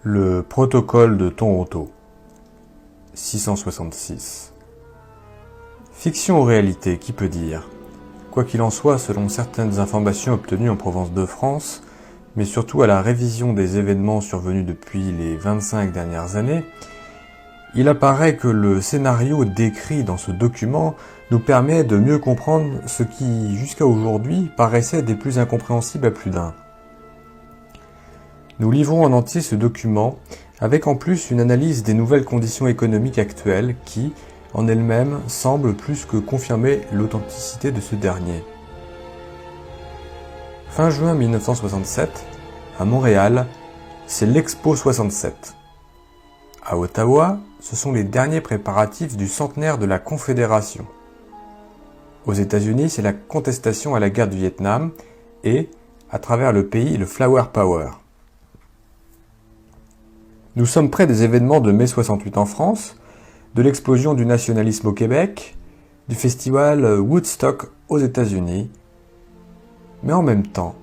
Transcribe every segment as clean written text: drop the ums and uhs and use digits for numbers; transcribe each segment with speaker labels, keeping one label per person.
Speaker 1: Le protocole de Toronto, 666. Fiction ou réalité, qui peut dire? Quoi qu'il en soit, selon certaines informations obtenues en province de France, mais surtout à la révision des événements survenus depuis les 25 dernières années, il apparaît que le scénario décrit dans ce document nous permet de mieux comprendre ce qui, jusqu'à aujourd'hui, paraissait des plus incompréhensibles à plus d'un. Nous livrons en entier ce document, avec en plus une analyse des nouvelles conditions économiques actuelles qui, en elles-mêmes, semblent plus que confirmer l'authenticité de ce dernier. Fin juin 1967, à Montréal, c'est l'Expo 67. À Ottawa, ce sont les derniers préparatifs du centenaire de la Confédération. Aux États-Unis, c'est la contestation à la guerre du Vietnam et, à travers le pays, le Flower Power. Nous sommes près des événements de mai 68 en France, de l'explosion du nationalisme au Québec, du festival Woodstock aux États-Unis. Mais en même temps,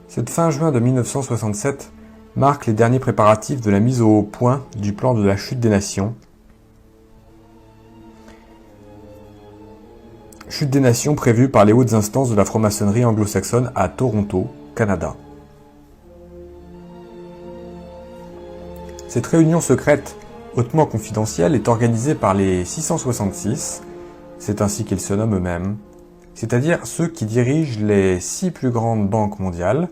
Speaker 1: cette fin juin de 1967 marque les derniers préparatifs de la mise au point du plan de la chute des nations. Chute des nations prévue par les hautes instances de la franc-maçonnerie anglo-saxonne à Toronto, Canada. Cette réunion secrète, hautement confidentielle, est organisée par les 666, c'est ainsi qu'ils se nomment eux-mêmes, c'est-à-dire ceux qui dirigent les 6 plus grandes banques mondiales,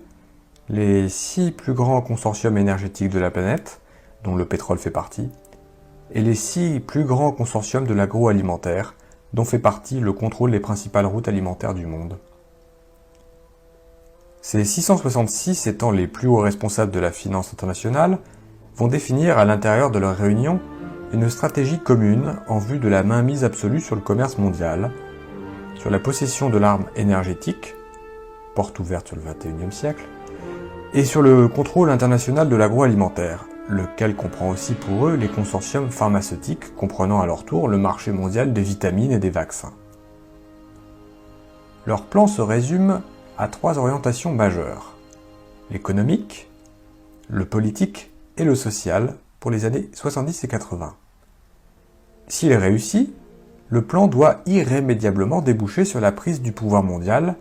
Speaker 1: les 6 plus grands consortiums énergétiques de la planète, dont le pétrole fait partie, et les 6 plus grands consortiums de l'agroalimentaire, dont fait partie le contrôle des principales routes alimentaires du monde. Ces 666 étant les plus hauts responsables de la finance internationale, vont définir à l'intérieur de leur réunion une stratégie commune en vue de la mainmise absolue sur le commerce mondial, sur la possession de l'arme énergétique, porte ouverte sur le XXIe siècle, et sur le contrôle international de l'agroalimentaire, lequel comprend aussi pour eux les consortiums pharmaceutiques comprenant à leur tour le marché mondial des vitamines et des vaccins. Leur plan se résume à 3 orientations majeures: l'économique, le politique et le social pour les années 70 et 80. S'il est réussi, le plan doit irrémédiablement déboucher sur la prise du pouvoir mondial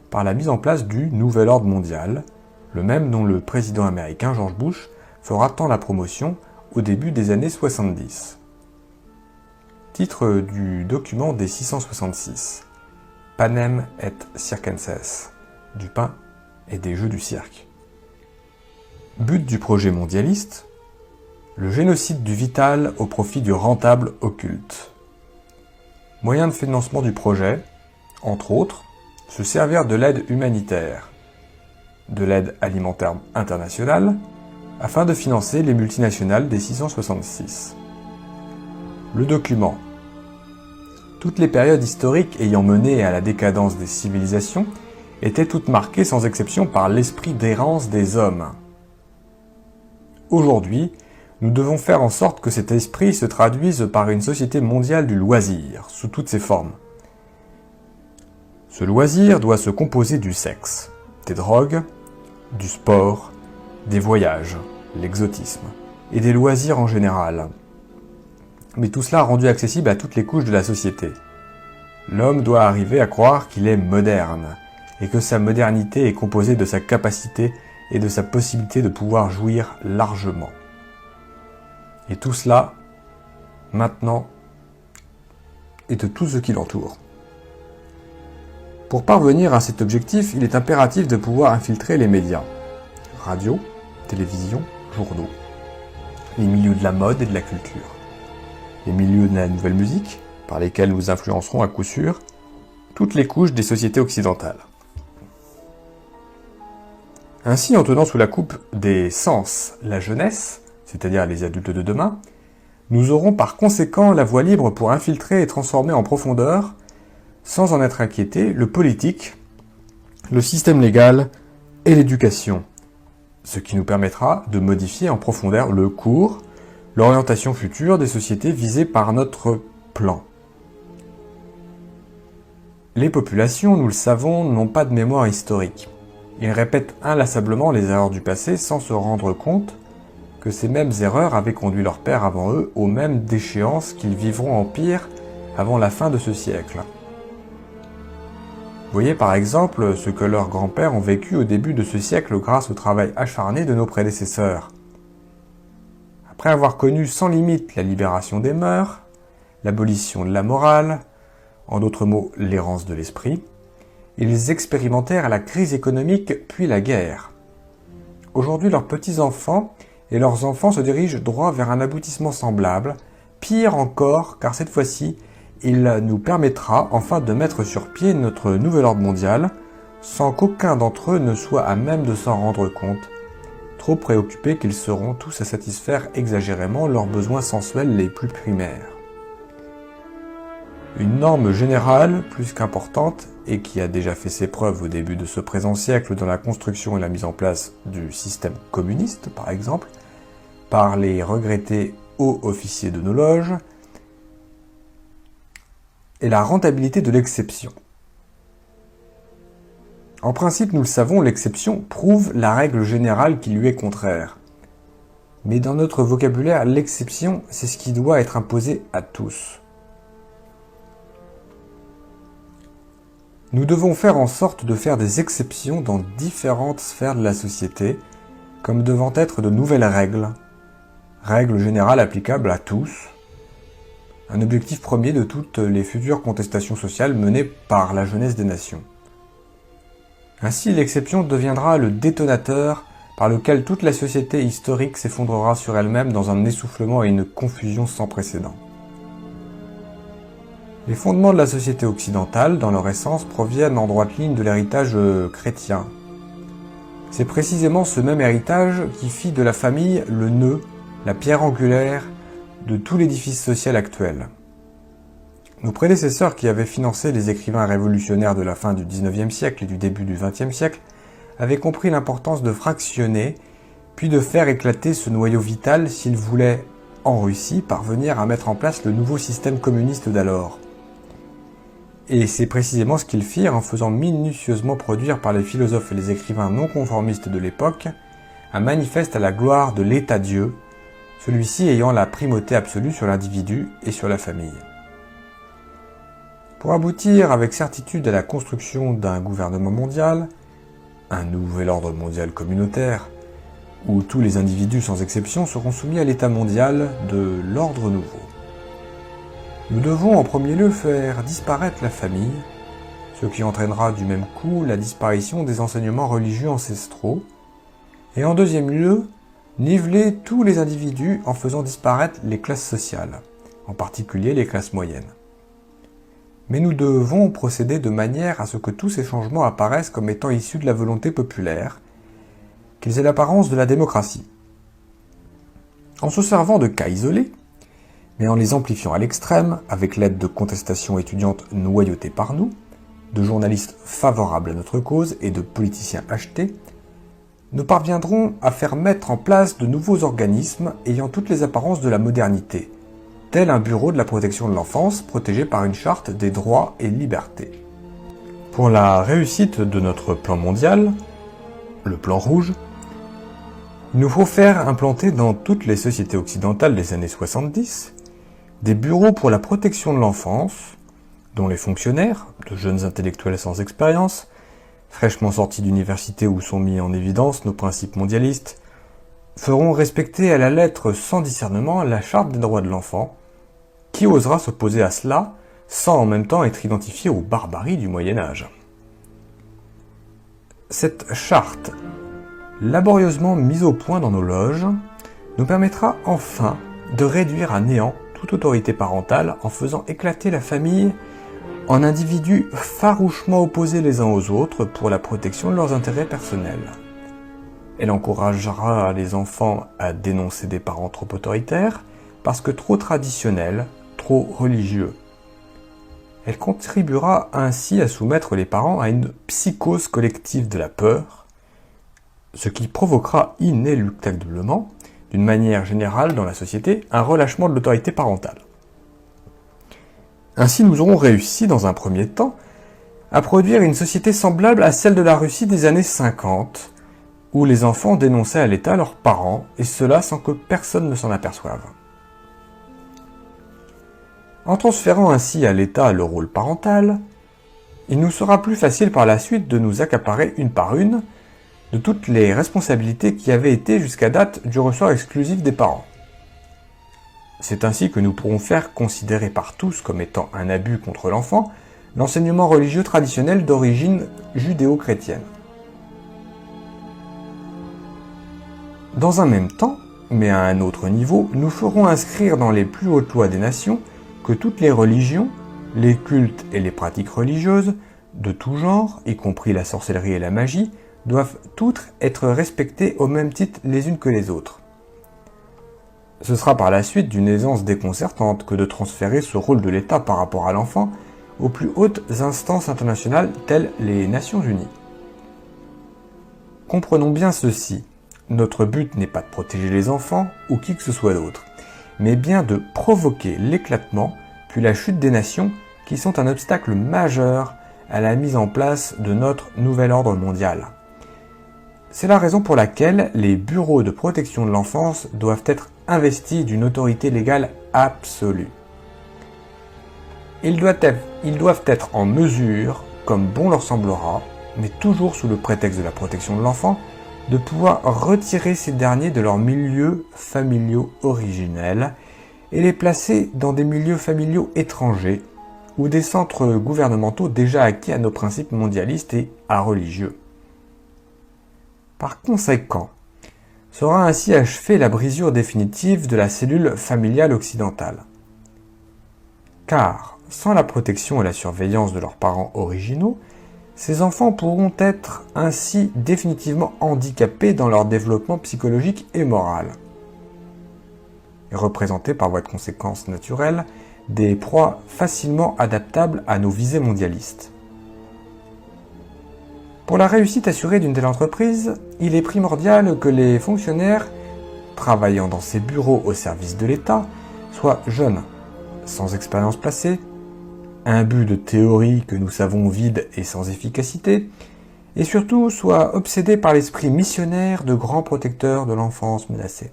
Speaker 1: par la mise en place du Nouvel Ordre mondial, le même dont le président américain George Bush fera tant la promotion au début des années 70. Titre du document des 666. Panem et circenses, du pain et des jeux du cirque. But du projet mondialiste, le génocide du vital au profit du rentable occulte. Moyen de financement du projet, entre autres, se servir de l'aide humanitaire, de l'aide alimentaire internationale, afin de financer les multinationales des 666. Le document. Toutes les périodes historiques ayant mené à la décadence des civilisations étaient toutes marquées sans exception par l'esprit d'errance des hommes. Aujourd'hui, nous devons faire en sorte que cet esprit se traduise par une société mondiale du loisir, sous toutes ses formes. Ce loisir doit se composer du sexe, des drogues, du sport, des voyages, l'exotisme, et des loisirs en général. Mais tout cela rendu accessible à toutes les couches de la société. L'homme doit arriver à croire qu'il est moderne, et que sa modernité est composée de sa capacité et de sa possibilité de pouvoir jouir largement. Et tout cela, maintenant, et de tout ce qui l'entoure. Pour parvenir à cet objectif, il est impératif de pouvoir infiltrer les médias. Radio, télévision, journaux. Les milieux de la mode et de la culture. Les milieux de la nouvelle musique, par lesquels nous influencerons à coup sûr toutes les couches des sociétés occidentales. Ainsi, en tenant sous la coupe des sens la jeunesse, c'est-à-dire les adultes de demain, nous aurons par conséquent la voie libre pour infiltrer et transformer en profondeur, sans en être inquiétés, le politique, le système légal et l'éducation, ce qui nous permettra de modifier en profondeur le cours, l'orientation future des sociétés visées par notre plan. Les populations, nous le savons, n'ont pas de mémoire historique. Ils répètent inlassablement les erreurs du passé sans se rendre compte que ces mêmes erreurs avaient conduit leurs pères avant eux aux mêmes déchéances qu'ils vivront en pire avant la fin de ce siècle. Voyez par exemple ce que leurs grands-pères ont vécu au début de ce siècle grâce au travail acharné de nos prédécesseurs. Après avoir connu sans limite la libération des mœurs, l'abolition de la morale, en d'autres mots l'errance de l'esprit, ils expérimentèrent la crise économique puis la guerre. Aujourd'hui, leurs petits-enfants et leurs enfants se dirigent droit vers un aboutissement semblable, pire encore car cette fois-ci, il nous permettra enfin de mettre sur pied notre nouvel ordre mondial, sans qu'aucun d'entre eux ne soit à même de s'en rendre compte, trop préoccupés qu'ils seront tous à satisfaire exagérément leurs besoins sensuels les plus primaires. Une norme générale, plus qu'importante, et qui a déjà fait ses preuves au début de ce présent siècle dans la construction et la mise en place du système communiste, par exemple, par les regrettés hauts officiers de nos loges, est la rentabilité de l'exception. En principe, nous le savons, l'exception prouve la règle générale qui lui est contraire. Mais dans notre vocabulaire, l'exception, c'est ce qui doit être imposé à tous. Nous devons faire en sorte de faire des exceptions dans différentes sphères de la société, comme devant être de nouvelles règles générales applicables à tous, un objectif premier de toutes les futures contestations sociales menées par la jeunesse des nations. Ainsi, l'exception deviendra le détonateur par lequel toute la société historique s'effondrera sur elle-même dans un essoufflement et une confusion sans précédent. Les fondements de la société occidentale, dans leur essence, proviennent en droite ligne de l'héritage chrétien. C'est précisément ce même héritage qui fit de la famille le nœud, la pierre angulaire de tout l'édifice social actuel. Nos prédécesseurs qui avaient financé les écrivains révolutionnaires de la fin du XIXe siècle et du début du XXe siècle avaient compris l'importance de fractionner, puis de faire éclater ce noyau vital s'ils voulaient, en Russie, parvenir à mettre en place le nouveau système communiste d'alors. Et c'est précisément ce qu'ils firent en faisant minutieusement produire par les philosophes et les écrivains non conformistes de l'époque un manifeste à la gloire de l'État-Dieu, celui-ci ayant la primauté absolue sur l'individu et sur la famille. Pour aboutir avec certitude à la construction d'un gouvernement mondial, un nouvel ordre mondial communautaire, où tous les individus sans exception seront soumis à l'état mondial de l'ordre nouveau. Nous devons en premier lieu faire disparaître la famille, ce qui entraînera du même coup la disparition des enseignements religieux ancestraux, et en deuxième lieu, niveler tous les individus en faisant disparaître les classes sociales, en particulier les classes moyennes. Mais nous devons procéder de manière à ce que tous ces changements apparaissent comme étant issus de la volonté populaire, qu'ils aient l'apparence de la démocratie. En se servant de cas isolés, mais en les amplifiant à l'extrême, avec l'aide de contestations étudiantes noyautées par nous, de journalistes favorables à notre cause et de politiciens achetés, nous parviendrons à faire mettre en place de nouveaux organismes ayant toutes les apparences de la modernité, tel un bureau de la protection de l'enfance protégé par une charte des droits et libertés. Pour la réussite de notre plan mondial, le plan rouge, il nous faut faire implanter dans toutes les sociétés occidentales des années 70 des bureaux pour la protection de l'enfance, dont les fonctionnaires, de jeunes intellectuels sans expérience, fraîchement sortis d'université où sont mis en évidence nos principes mondialistes, feront respecter à la lettre sans discernement la charte des droits de l'enfant. Qui osera s'opposer à cela sans en même temps être identifié aux barbaries du Moyen-Âge? Cette charte, laborieusement mise au point dans nos loges, nous permettra enfin de réduire à néant toute autorité parentale en faisant éclater la famille en individus farouchement opposés les uns aux autres pour la protection de leurs intérêts personnels. Elle encouragera les enfants à dénoncer des parents trop autoritaires parce que trop traditionnels, trop religieux. Elle contribuera ainsi à soumettre les parents à une psychose collective de la peur, ce qui provoquera inéluctablement, d'une manière générale dans la société, un relâchement de l'autorité parentale. Ainsi, nous aurons réussi, dans un premier temps, à produire une société semblable à celle de la Russie des années 50, où les enfants dénonçaient à l'État leurs parents, et cela sans que personne ne s'en aperçoive. En transférant ainsi à l'État le rôle parental, il nous sera plus facile par la suite de nous accaparer une par une de toutes les responsabilités qui avaient été jusqu'à date du ressort exclusif des parents. C'est ainsi que nous pourrons faire considérer par tous comme étant un abus contre l'enfant l'enseignement religieux traditionnel d'origine judéo-chrétienne. Dans un même temps, mais à un autre niveau, nous ferons inscrire dans les plus hautes lois des nations que toutes les religions, les cultes et les pratiques religieuses, de tout genre, y compris la sorcellerie et la magie, doivent toutes être respectées au même titre les unes que les autres. Ce sera par la suite d'une aisance déconcertante que de transférer ce rôle de l'État par rapport à l'enfant aux plus hautes instances internationales telles les Nations Unies. Comprenons bien ceci, notre but n'est pas de protéger les enfants ou qui que ce soit d'autre, mais bien de provoquer l'éclatement puis la chute des nations qui sont un obstacle majeur à la mise en place de notre nouvel ordre mondial. C'est la raison pour laquelle les bureaux de protection de l'enfance doivent être investis d'une autorité légale absolue. Ils doivent être en mesure, comme bon leur semblera, mais toujours sous le prétexte de la protection de l'enfant, de pouvoir retirer ces derniers de leurs milieux familiaux originels et les placer dans des milieux familiaux étrangers ou des centres gouvernementaux déjà acquis à nos principes mondialistes et religieux. Par conséquent, sera ainsi achevée la brisure définitive de la cellule familiale occidentale. Car, sans la protection et la surveillance de leurs parents originaux, ces enfants pourront être ainsi définitivement handicapés dans leur développement psychologique et moral, et représentés par voie de conséquence naturelle des proies facilement adaptables à nos visées mondialistes. Pour la réussite assurée d'une telle entreprise, il est primordial que les fonctionnaires travaillant dans ces bureaux au service de l'État soient jeunes, sans expérience passée, imbus de théories que nous savons vides et sans efficacité, et surtout soient obsédés par l'esprit missionnaire de grands protecteurs de l'enfance menacée.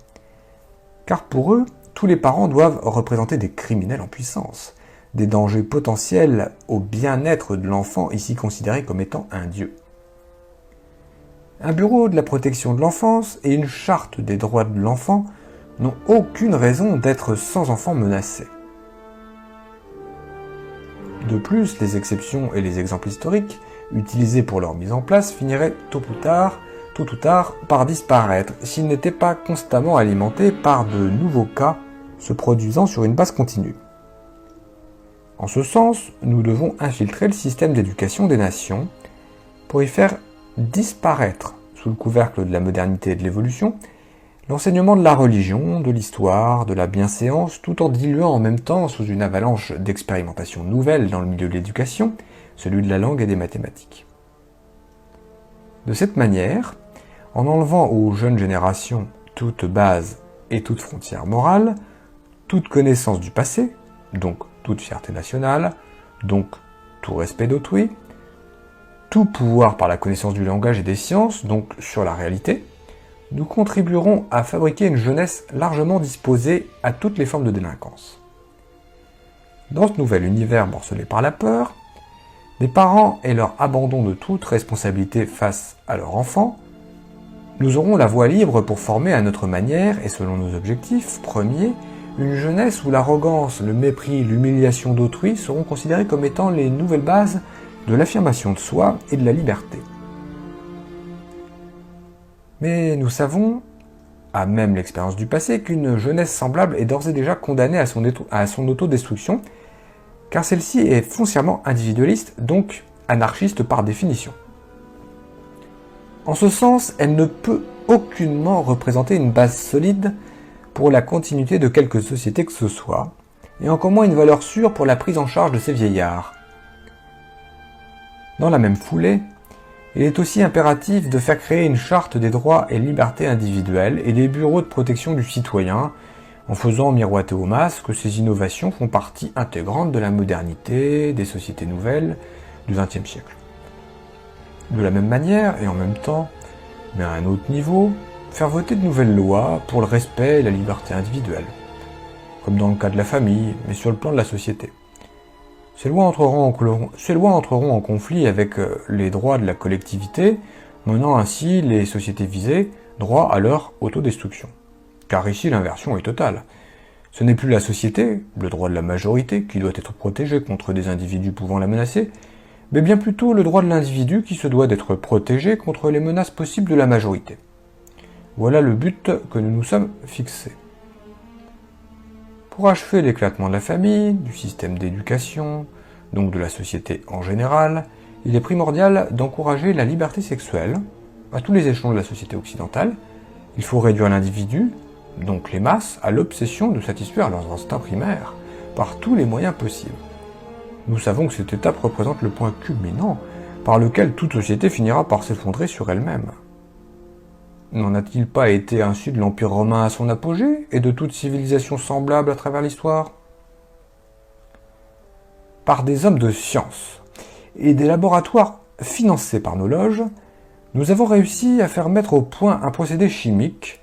Speaker 1: Car pour eux, tous les parents doivent représenter des criminels en puissance, des dangers potentiels au bien-être de l'enfant ici considéré comme étant un dieu. Un bureau de la protection de l'enfance et une charte des droits de l'enfant n'ont aucune raison d'être sans enfants menacés. De plus, les exceptions et les exemples historiques utilisés pour leur mise en place finiraient tôt ou tard par disparaître s'ils n'étaient pas constamment alimentés par de nouveaux cas se produisant sur une base continue. En ce sens, nous devons infiltrer le système d'éducation des nations pour y faire disparaître, sous le couvercle de la modernité et de l'évolution, l'enseignement de la religion, de l'histoire, de la bienséance, tout en diluant en même temps, sous une avalanche d'expérimentations nouvelles dans le milieu de l'éducation, celui de la langue et des mathématiques. De cette manière, en enlevant aux jeunes générations toute base et toute frontière morale, toute connaissance du passé, donc toute fierté nationale, donc tout respect d'autrui, tout pouvoir par la connaissance du langage et des sciences, donc sur la réalité, nous contribuerons à fabriquer une jeunesse largement disposée à toutes les formes de délinquance. Dans ce nouvel univers morcelé par la peur, les parents et leur abandon de toute responsabilité face à leur enfant, nous aurons la voie libre pour former à notre manière et selon nos objectifs premiers, une jeunesse où l'arrogance, le mépris, l'humiliation d'autrui seront considérés comme étant les nouvelles bases de l'affirmation de soi et de la liberté. Mais nous savons, à même l'expérience du passé, qu'une jeunesse semblable est d'ores et déjà condamnée à son autodestruction, car celle-ci est foncièrement individualiste, donc anarchiste par définition. En ce sens, elle ne peut aucunement représenter une base solide pour la continuité de quelque société que ce soit, et encore moins une valeur sûre pour la prise en charge de ces vieillards. Dans la même foulée, il est aussi impératif de faire créer une charte des droits et libertés individuelles et des bureaux de protection du citoyen, en faisant miroiter aux masses que ces innovations font partie intégrante de la modernité, des sociétés nouvelles du XXe siècle. De la même manière, et en même temps, mais à un autre niveau, faire voter de nouvelles lois pour le respect et la liberté individuelle, comme dans le cas de la famille, mais sur le plan de la société. Ces lois entreront en conflit avec les droits de la collectivité, menant ainsi les sociétés visées droit à leur autodestruction. Car ici l'inversion est totale. Ce n'est plus la société, le droit de la majorité, qui doit être protégé contre des individus pouvant la menacer, mais bien plutôt le droit de l'individu qui se doit d'être protégé contre les menaces possibles de la majorité. Voilà le but que nous nous sommes fixés. Pour achever l'éclatement de la famille, du système d'éducation, donc de la société en général, il est primordial d'encourager la liberté sexuelle à tous les échelons de la société occidentale. Il faut réduire l'individu, donc les masses, à l'obsession de satisfaire leurs instincts primaires par tous les moyens possibles. Nous savons que cette étape représente le point culminant par lequel toute société finira par s'effondrer sur elle-même. N'en a-t-il pas été ainsi de l'Empire romain à son apogée et de toute civilisation semblable à travers l'histoire ? Par des hommes de science et des laboratoires financés par nos loges, nous avons réussi à faire mettre au point un procédé chimique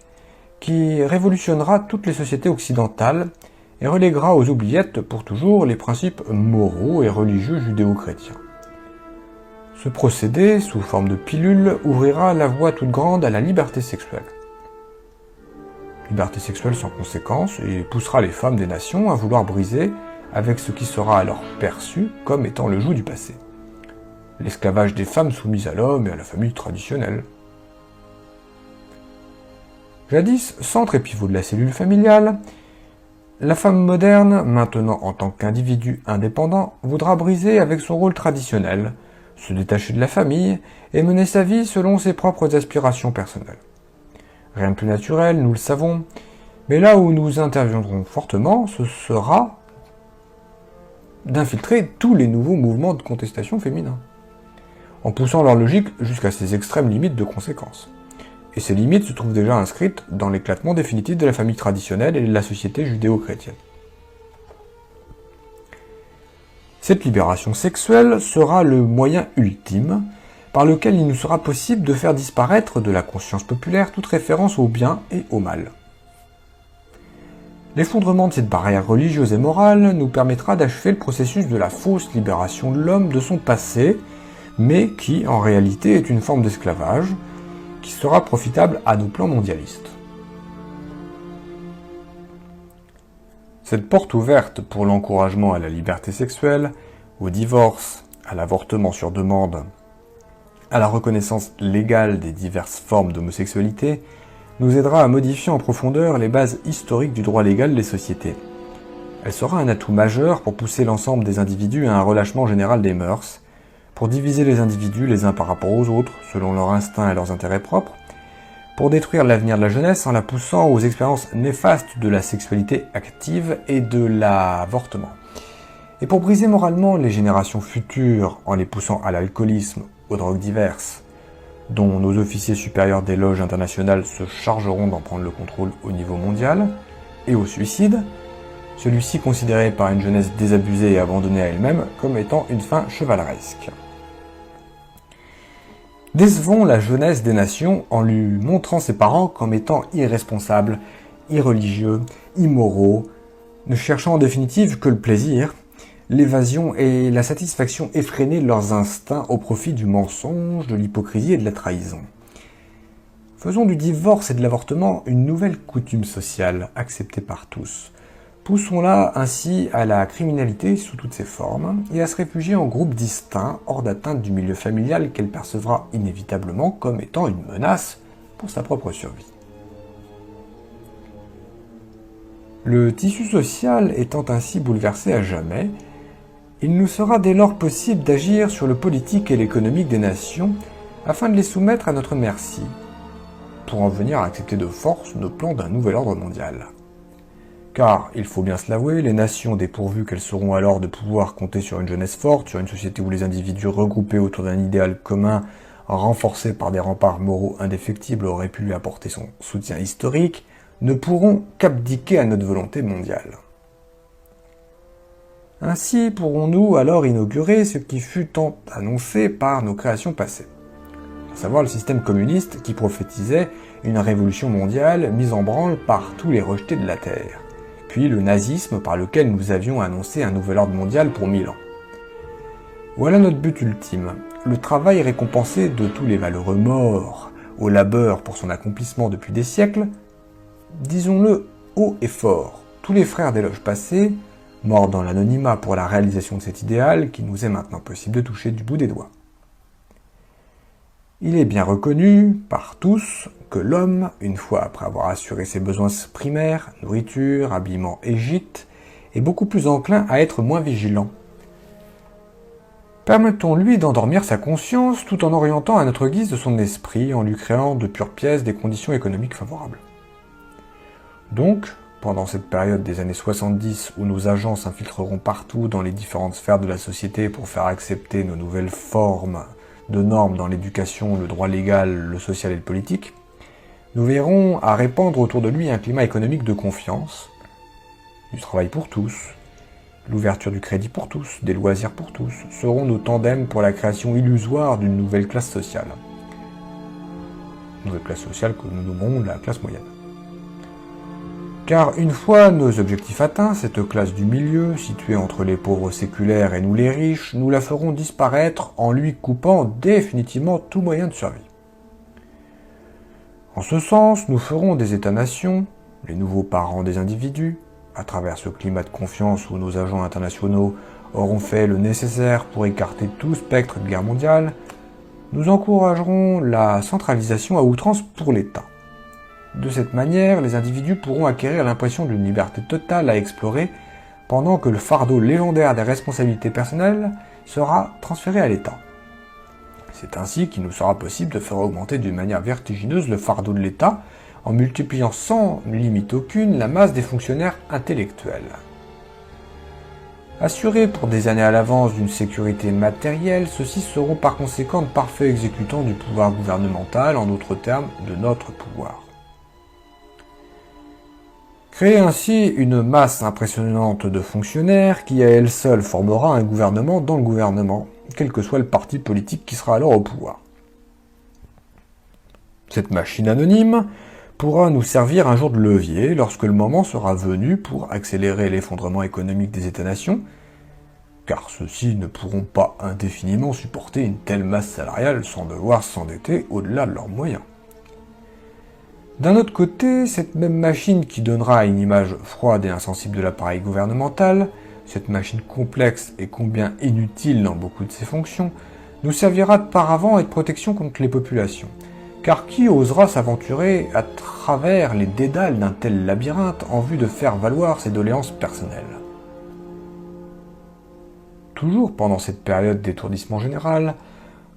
Speaker 1: qui révolutionnera toutes les sociétés occidentales et reléguera aux oubliettes pour toujours les principes moraux et religieux judéo-chrétiens. Ce procédé, sous forme de pilule, ouvrira la voie toute grande à la liberté sexuelle. Liberté sexuelle sans conséquence et poussera les femmes des nations à vouloir briser avec ce qui sera alors perçu comme étant le joug du passé. L'esclavage des femmes soumises à l'homme et à la famille traditionnelle. Jadis, centre et pivot de la cellule familiale, la femme moderne, maintenant en tant qu'individu indépendant, voudra briser avec son rôle traditionnel, se détacher de la famille et mener sa vie selon ses propres aspirations personnelles. Rien de plus naturel, nous le savons, mais là où nous interviendrons fortement, ce sera d'infiltrer tous les nouveaux mouvements de contestation féminins, en poussant leur logique jusqu'à ses extrêmes limites de conséquences. Et ces limites se trouvent déjà inscrites dans l'éclatement définitif de la famille traditionnelle et de la société judéo-chrétienne. Cette libération sexuelle sera le moyen ultime par lequel il nous sera possible de faire disparaître de la conscience populaire toute référence au bien et au mal. L'effondrement de cette barrière religieuse et morale nous permettra d'achever le processus de la fausse libération de l'homme de son passé, mais qui, en réalité, est une forme d'esclavage, qui sera profitable à nos plans mondialistes. Cette porte ouverte pour l'encouragement à la liberté sexuelle, au divorce, à l'avortement sur demande, à la reconnaissance légale des diverses formes d'homosexualité, nous aidera à modifier en profondeur les bases historiques du droit légal des sociétés. Elle sera un atout majeur pour pousser l'ensemble des individus à un relâchement général des mœurs, pour diviser les individus les uns par rapport aux autres, selon leurs instincts et leurs intérêts propres, pour détruire l'avenir de la jeunesse en la poussant aux expériences néfastes de la sexualité active et de l'avortement, et pour briser moralement les générations futures en les poussant à l'alcoolisme, aux drogues diverses, dont nos officiers supérieurs des loges internationales se chargeront d'en prendre le contrôle au niveau mondial, et au suicide, celui-ci considéré par une jeunesse désabusée et abandonnée à elle-même comme étant une fin chevaleresque. Décevons la jeunesse des nations en lui montrant ses parents comme étant irresponsables, irreligieux, immoraux, ne cherchant en définitive que le plaisir, l'évasion et la satisfaction effrénée de leurs instincts au profit du mensonge, de l'hypocrisie et de la trahison. Faisons du divorce et de l'avortement une nouvelle coutume sociale acceptée par tous. Poussons-la ainsi à la criminalité sous toutes ses formes et à se réfugier en groupes distincts hors d'atteinte du milieu familial qu'elle percevra inévitablement comme étant une menace pour sa propre survie. Le tissu social étant ainsi bouleversé à jamais, il nous sera dès lors possible d'agir sur le politique et l'économique des nations afin de les soumettre à notre merci, pour en venir à accepter de force nos plans d'un nouvel ordre mondial. Car, il faut bien se l'avouer, les nations, dépourvues qu'elles seront alors de pouvoir compter sur une jeunesse forte, sur une société où les individus regroupés autour d'un idéal commun, renforcés par des remparts moraux indéfectibles, auraient pu lui apporter son soutien historique, ne pourront qu'abdiquer à notre volonté mondiale. Ainsi pourrons-nous alors inaugurer ce qui fut tant annoncé par nos créations passées. La savoir le système communiste qui prophétisait une révolution mondiale mise en branle par tous les rejetés de la Terre, puis le nazisme par lequel nous avions annoncé un nouvel ordre mondial pour 1000 ans. Voilà notre but ultime, le travail récompensé de tous les valeureux morts, au labeur pour son accomplissement depuis des siècles, disons-le haut et fort, tous les frères des loges passées, morts dans l'anonymat pour la réalisation de cet idéal qui nous est maintenant possible de toucher du bout des doigts. Il est bien reconnu par tous que l'homme, une fois après avoir assuré ses besoins primaires, nourriture, habillement et gîte, est beaucoup plus enclin à être moins vigilant. Permettons-lui d'endormir sa conscience tout en orientant à notre guise de son esprit en lui créant de pures pièces des conditions économiques favorables. Donc, pendant cette période des années 70 où nos agents s'infiltreront partout dans les différentes sphères de la société pour faire accepter nos nouvelles formes de normes dans l'éducation, le droit légal, le social et le politique, nous verrons à répandre autour de lui un climat économique de confiance, du travail pour tous, l'ouverture du crédit pour tous, des loisirs pour tous, seront nos tandems pour la création illusoire d'une nouvelle classe sociale. Nouvelle classe sociale que nous nommerons la classe moyenne. Car une fois nos objectifs atteints, cette classe du milieu, située entre les pauvres séculaires et nous les riches, nous la ferons disparaître en lui coupant définitivement tout moyen de survie. En ce sens, nous ferons des États-nations, les nouveaux parents des individus, à travers ce climat de confiance où nos agents internationaux auront fait le nécessaire pour écarter tout spectre de guerre mondiale, nous encouragerons la centralisation à outrance pour l'État. De cette manière, les individus pourront acquérir l'impression d'une liberté totale à explorer, pendant que le fardeau légendaire des responsabilités personnelles sera transféré à l'État. C'est ainsi qu'il nous sera possible de faire augmenter d'une manière vertigineuse le fardeau de l'État, en multipliant sans limite aucune la masse des fonctionnaires intellectuels. Assurés pour des années à l'avance d'une sécurité matérielle, ceux-ci seront par conséquent de parfaits exécutants du pouvoir gouvernemental, en d'autres termes, de notre pouvoir. Créer ainsi une masse impressionnante de fonctionnaires qui à elle seule formera un gouvernement dans le gouvernement, quel que soit le parti politique qui sera alors au pouvoir. Cette machine anonyme pourra nous servir un jour de levier lorsque le moment sera venu pour accélérer l'effondrement économique des États-nations, car ceux-ci ne pourront pas indéfiniment supporter une telle masse salariale sans devoir s'endetter au-delà de leurs moyens. D'un autre côté, cette même machine qui donnera une image froide et insensible de l'appareil gouvernemental, cette machine complexe et combien inutile dans beaucoup de ses fonctions, nous servira de paravent et de protection contre les populations. Car qui osera s'aventurer à travers les dédales d'un tel labyrinthe en vue de faire valoir ses doléances personnelles? Toujours pendant cette période d'étourdissement général,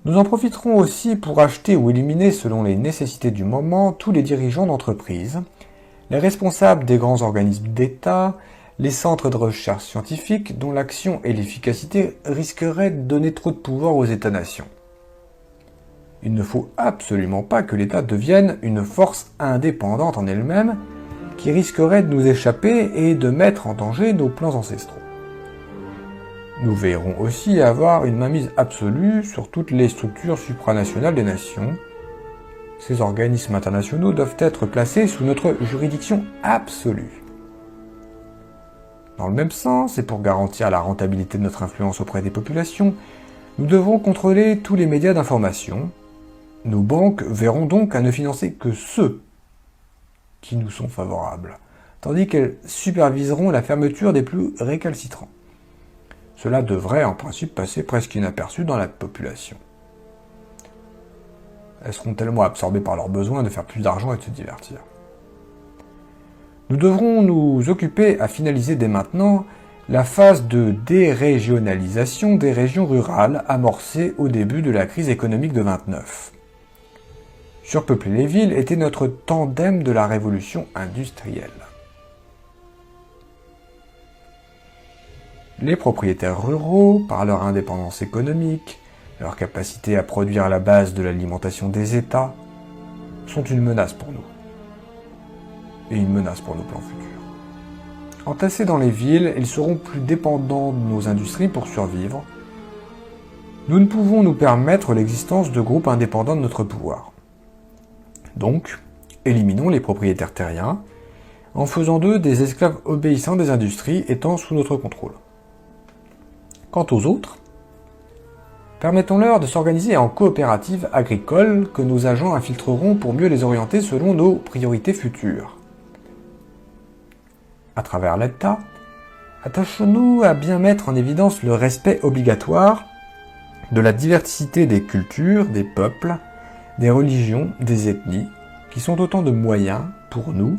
Speaker 1: nous en profiterons aussi pour acheter ou éliminer selon les nécessités du moment tous les dirigeants d'entreprises, les responsables des grands organismes d'État, les centres de recherche scientifique dont l'action et l'efficacité risqueraient de donner trop de pouvoir aux États-nations. Il ne faut absolument pas que l'État devienne une force indépendante en elle-même qui risquerait de nous échapper et de mettre en danger nos plans ancestraux. Nous veillerons aussi à avoir une mainmise absolue sur toutes les structures supranationales des nations. Ces organismes internationaux doivent être placés sous notre juridiction absolue. Dans le même sens, et pour garantir la rentabilité de notre influence auprès des populations, nous devrons contrôler tous les médias d'information. Nos banques verront donc à ne financer que ceux qui nous sont favorables, tandis qu'elles superviseront la fermeture des plus récalcitrants. Cela devrait en principe passer presque inaperçu dans la population. Elles seront tellement absorbées par leur besoin de faire plus d'argent et de se divertir. Nous devrons nous occuper à finaliser dès maintenant la phase de dérégionalisation des régions rurales amorcée au début de la crise économique de 29. Surpeupler les villes était notre tandem de la révolution industrielle. Les propriétaires ruraux, par leur indépendance économique, leur capacité à produire à la base de l'alimentation des États, sont une menace pour nous. Et une menace pour nos plans futurs. Entassés dans les villes, ils seront plus dépendants de nos industries pour survivre. nous ne pouvons nous permettre l'existence de groupes indépendants de notre pouvoir. Donc, éliminons les propriétaires terriens, en faisant d'eux des esclaves obéissants des industries étant sous notre contrôle. Quant aux autres, permettons-leur de s'organiser en coopératives agricoles que nos agents infiltreront pour mieux les orienter selon nos priorités futures. À travers l'État, attachons-nous à bien mettre en évidence le respect obligatoire de la diversité des cultures, des peuples, des religions, des ethnies, qui sont autant de moyens, pour nous,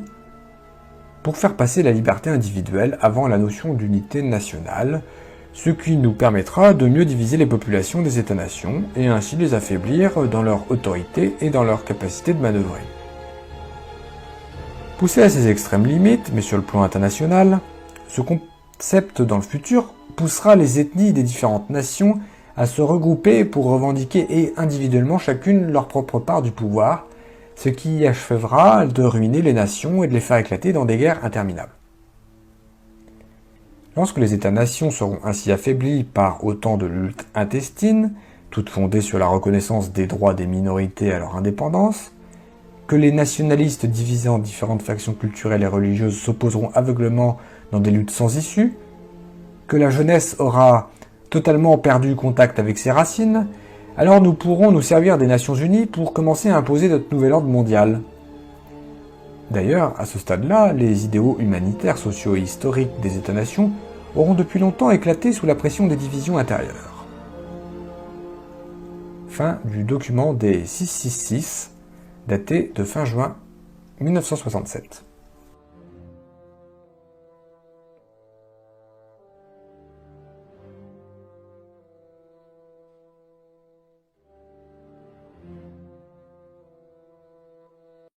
Speaker 1: pour faire passer la liberté individuelle avant la notion d'unité nationale, ce qui nous permettra de mieux diviser les populations des États-nations et ainsi les affaiblir dans leur autorité et dans leur capacité de manœuvrer. Poussé à ses extrêmes limites, mais sur le plan international, ce concept dans le futur poussera les ethnies des différentes nations à se regrouper pour revendiquer et individuellement chacune leur propre part du pouvoir, ce qui achèvera de ruiner les nations et de les faire éclater dans des guerres interminables. Lorsque les États-nations seront ainsi affaiblis par autant de luttes intestines, toutes fondées sur la reconnaissance des droits des minorités à leur indépendance, que les nationalistes divisés en différentes factions culturelles et religieuses s'opposeront aveuglément dans des luttes sans issue, que la jeunesse aura totalement perdu contact avec ses racines, alors nous pourrons nous servir des Nations Unies pour commencer à imposer notre nouvel ordre mondial. D'ailleurs, à ce stade-là, les idéaux humanitaires, sociaux et historiques des États-nations auront depuis longtemps éclaté sous la pression des divisions intérieures. Fin du document des 666, daté de fin juin 1967.